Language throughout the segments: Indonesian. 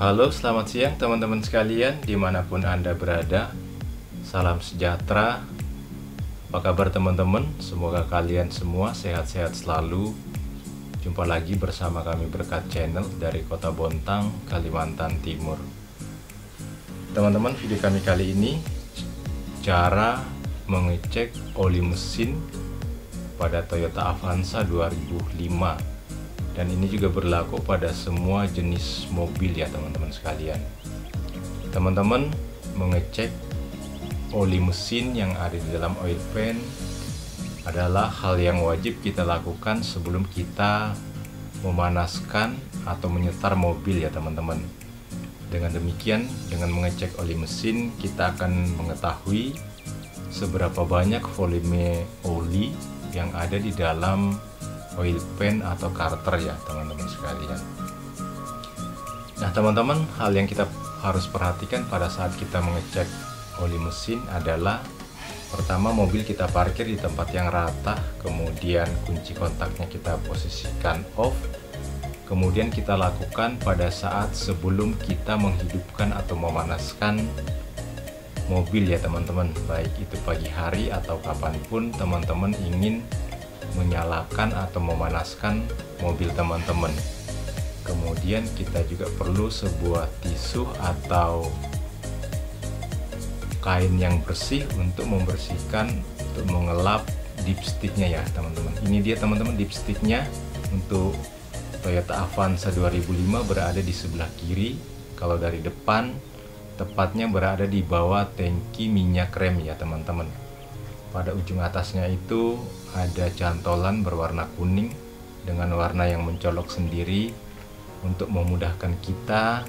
Halo, selamat siang teman-teman sekalian dimanapun Anda berada. Salam sejahtera. Apa kabar teman-teman? Semoga kalian semua sehat-sehat selalu. Jumpa lagi bersama kami Berkat Channel dari Kota Bontang, Kalimantan Timur. Teman-teman, video kami kali ini cara mengecek oli mesin pada Toyota Avanza 2005. Dan ini juga berlaku pada semua jenis mobil ya teman-teman sekalian. Teman-teman mengecek oli mesin yang ada di dalam oil pan adalah hal yang wajib kita lakukan sebelum kita memanaskan atau menyetar mobil ya teman-teman. Dengan demikian, dengan mengecek oli mesin, kita akan mengetahui seberapa banyak volume oli yang ada di dalam oil pan atau karter ya teman-teman sekalian. Nah teman-teman, hal yang kita harus perhatikan pada saat kita mengecek oli mesin adalah pertama, mobil kita parkir di tempat yang rata, kemudian kunci kontaknya kita posisikan off. Kemudian kita lakukan pada saat sebelum kita menghidupkan atau memanaskan mobil ya teman-teman, baik itu pagi hari atau kapanpun teman-teman ingin menyalakan atau memanaskan mobil teman-teman. Kemudian kita juga perlu sebuah tisu atau kain yang bersih untuk membersihkan, untuk mengelap dipsticknya ya teman-teman. Ini dia teman-teman dipsticknya untuk Toyota Avanza 2005 berada di sebelah kiri. Kalau dari depan tepatnya berada di bawah tangki minyak rem ya teman-teman. Pada ujung atasnya itu ada cantolan berwarna kuning dengan warna yang mencolok sendiri untuk memudahkan kita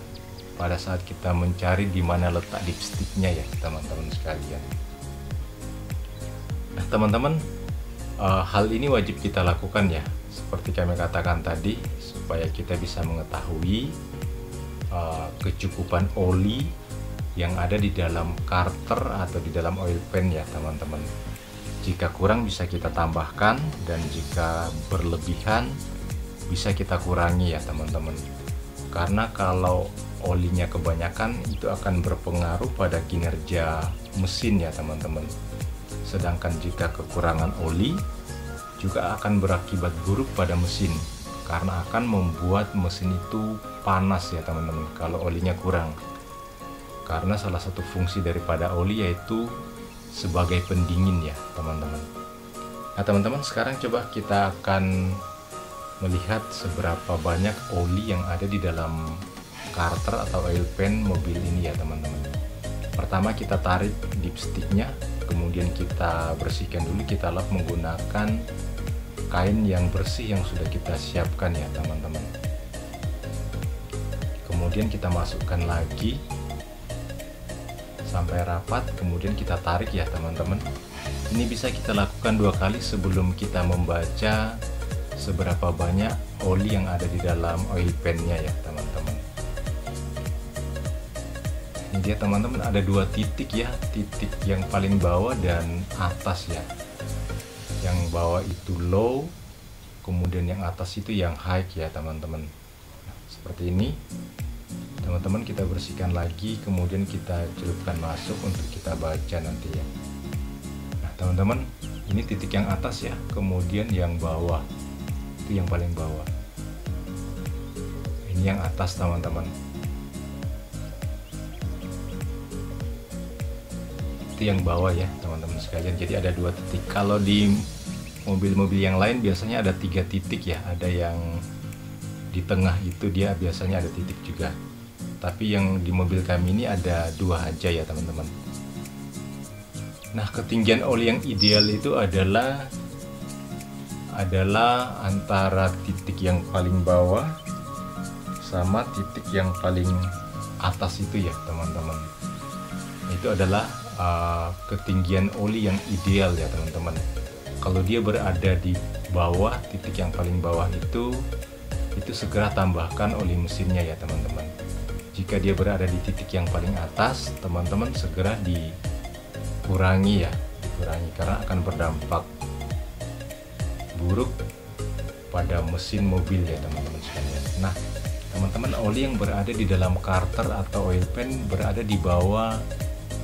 pada saat kita mencari di mana letak dipsticknya ya teman-teman sekalian. Nah teman-teman, hal ini wajib kita lakukan ya, seperti kami katakan tadi, supaya kita bisa mengetahui kecukupan oli yang ada di dalam karter atau di dalam oil pan ya teman-teman. Jika kurang bisa kita tambahkan, dan jika berlebihan bisa kita kurangi ya teman-teman. Karena kalau olinya kebanyakan itu akan berpengaruh pada kinerja mesin ya teman-teman. Sedangkan jika kekurangan oli juga akan berakibat buruk pada mesin, karena akan membuat mesin itu panas ya teman-teman kalau olinya kurang. Karena salah satu fungsi daripada oli yaitu sebagai pendingin ya teman-teman. Nah teman-teman, sekarang coba kita akan melihat seberapa banyak oli yang ada di dalam karter atau oil pan mobil ini ya teman-teman. Pertama kita tarik dipsticknya, kemudian kita bersihkan dulu, kita lap menggunakan kain yang bersih yang sudah kita siapkan ya teman-teman. Kemudian kita masukkan lagi sampai rapat, kemudian kita tarik ya teman-teman. Ini bisa kita lakukan 2 kali sebelum kita membaca seberapa banyak oli yang ada di dalam oil pan-nya ya teman-teman. Ini dia teman-teman, ada 2 titik ya, titik yang paling bawah dan atas ya. Yang bawah itu low, kemudian yang atas itu yang high ya teman-teman. Nah, seperti ini teman-teman, kita bersihkan lagi, kemudian kita celupkan masuk untuk kita baca nanti ya. Nah teman-teman, ini titik yang atas ya, kemudian yang bawah itu yang paling bawah, ini yang atas teman-teman, itu yang bawah ya teman-teman sekalian. Jadi ada 2 titik. Kalau di mobil-mobil yang lain biasanya ada 3 titik ya, ada yang di tengah itu dia biasanya ada titik juga, tapi yang di mobil kami ini ada 2 aja ya teman-teman. Nah ketinggian oli yang ideal itu adalah antara titik yang paling bawah sama titik yang paling atas itu ya teman-teman. Itu adalah ketinggian oli yang ideal ya teman-teman. Kalau dia berada di bawah, titik yang paling bawah itu segera tambahkan oli mesinnya ya teman-teman. Jika dia berada di titik yang paling atas, teman-teman segera dikurangi karena akan berdampak buruk pada mesin mobil ya teman-teman sekalian. Nah teman-teman teman-teman, oli yang berada di dalam karter atau oil pan berada di bawah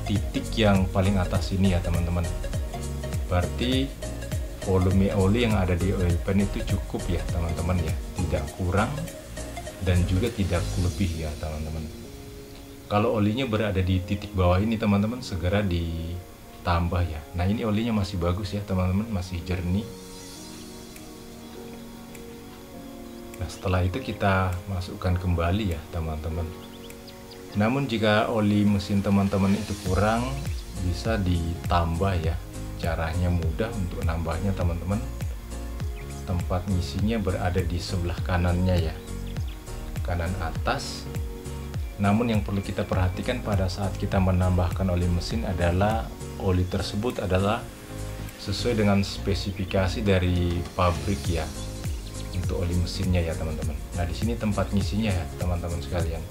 titik yang paling atas ini ya teman-teman. Berarti volume oli yang ada di oil pan itu cukup ya teman-teman ya, tidak kurang dan juga tidak lebih ya teman-teman. Kalau olinya berada di titik bawah ini teman-teman, segera ditambah ya. Nah ini olinya masih bagus ya teman-teman, masih jernih. Nah setelah itu kita masukkan kembali ya teman-teman. Namun jika oli mesin teman-teman itu kurang, bisa ditambah ya. Caranya mudah untuk nambahnya teman-teman. Tempat ngisinya berada di sebelah kanannya ya, kanan atas. Namun yang perlu kita perhatikan pada saat kita menambahkan oli mesin adalah oli tersebut adalah sesuai dengan spesifikasi dari pabrik ya, untuk oli mesinnya ya teman-teman. Nah di sini tempat ngisinya ya teman-teman sekalian.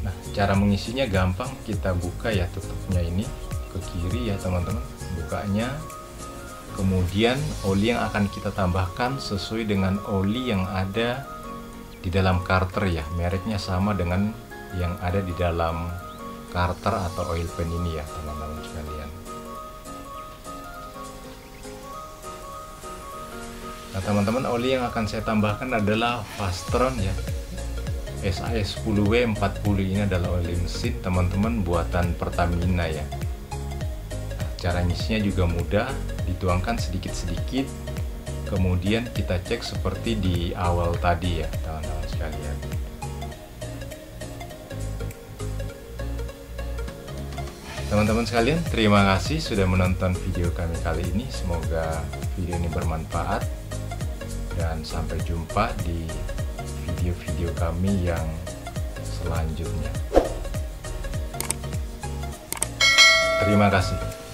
Nah cara mengisinya gampang, kita buka ya tutupnya ini ke kiri ya teman-teman, bukanya. Kemudian oli yang akan kita tambahkan sesuai dengan oli yang ada di dalam karter ya, mereknya sama dengan yang ada di dalam karter atau oil pan ini ya teman-teman sekalian. Nah teman-teman, oli yang akan saya tambahkan adalah Fastron ya, SAS 10W40. ini adalah oli mesin teman-teman buatan Pertamina ya. Nah, cara ngisinya juga mudah, dituangkan sedikit-sedikit. Kemudian kita cek seperti di awal tadi ya teman-teman sekalian. Teman-teman sekalian, terima kasih sudah menonton video kami kali ini. Semoga video ini bermanfaat dan sampai jumpa di video-video kami yang selanjutnya. Terima kasih.